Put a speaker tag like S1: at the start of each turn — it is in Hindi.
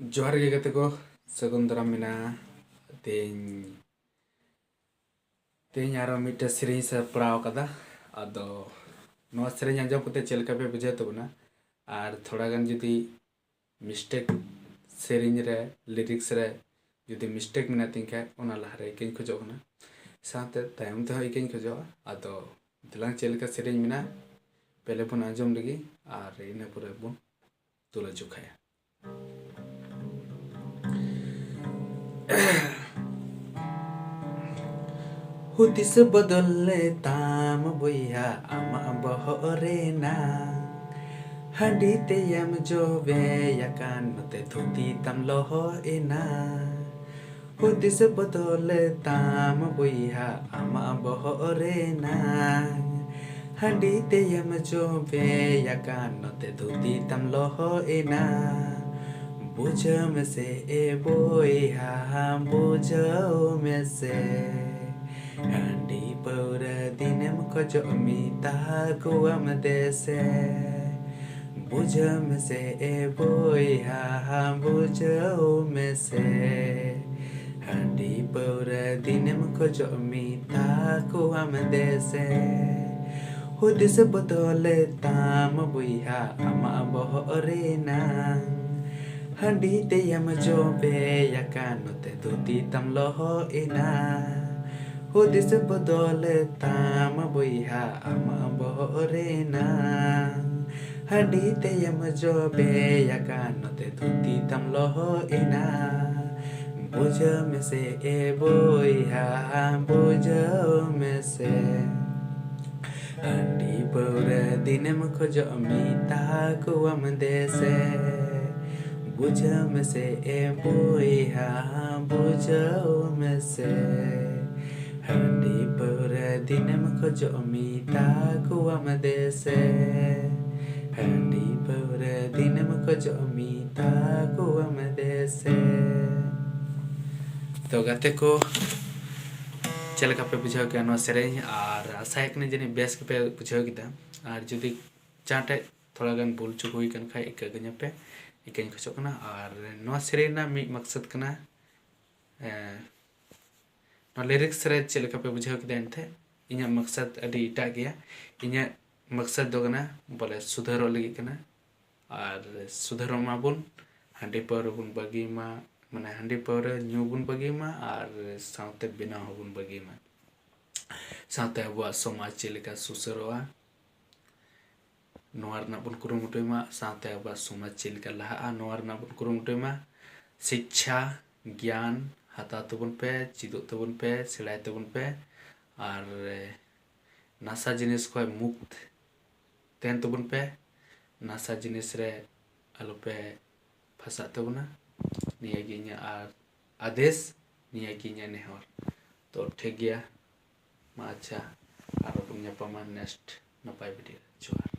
S1: जोहार गे गाते को सगुन दाराम मेना तेज तेज आरो मिटे सेरें से पड़ाव कदा आदो नवा सेरें आंजम कते चेलका पे बुझे तबना और थोड़ा गन जुदी मिस्टेक सेरें रे लिरिक्स रे जुदी मिस्टेक मेना तिंखा ओना लहरे इकें खोजो कना साथे तायम ते इकें खोजो आदो दिलांग चेलका सेरें मेना पहले बन आंजम लगी और इना पूरे बन तुला जुखाया हुदिस बदलले ताम बुया आमा बहरे ना हंडी ते यम जो वे यकान ते धुती तम लोहो एना हुदिस बदलले ताम बुया आमा बहरे ना हंडी ते यम जो वे यकान ते धुती तम लोहो एना बुझम से ए बोया बुझम से Handi paura dinem kojo mita kuam dese Bujam se e boy ha bujam se Handi paura dinem kojo mita kuam dese Hudis botole tam buiha ama bohore nang Handi te yam jobe yakano te tuti tam loho ina Hudis botole tam buiha ama bohore nang Handi te yam jobe yakano te tuti tam loho ina Bujam se e buiha bujam se Handi paura dinem khojo mita kuam dese Bujam se e buiha bujam se Handi paura dinem khojo mita kuam dese Handi paura dinem khojo mita kuam dese तो गाते को चल का पे बुझाव के नवा सेरें और आशा है कि जनी बेस के पे बुझाव किदा और जुदी चाटे थोड़ा गन भूल चुक हुई कन खाय एक गन्या पे इकन खचो कना और नवा सेरें ना मी मकसद कना नवा लिरिक्स रे चल का पे बुझाव किदा एंथे इnya मकसद अडी इटा गया इnya मकसद दो कना बोले सुधारो लगी कना और सुधारो माबुन हांडी पर बुन बगी मा माने हांडी पर न्यू बुन बगी मा और साउते बिना बुन बगी मा साउते अबुआ समाज चेलिका सुसरोआ नोवार ना बुन कुरुमुटुय मा साउते अबुआ समाज चेलिका लहा नोवार ना बुन कुरुमुटुय मा शिक्षा ज्ञान हाता तबुन पे चिदो तबुन पे सिलाय तबुन पे और नासा जिनिस को मुक्त तेन तबुन पे नासा जिनिस रे आलो पे फसा तबुना निया गिnya आदेश निया गिnya नेहर तो ठीक गया मा अच्छा आरो बुन nyapama next napai video जोहार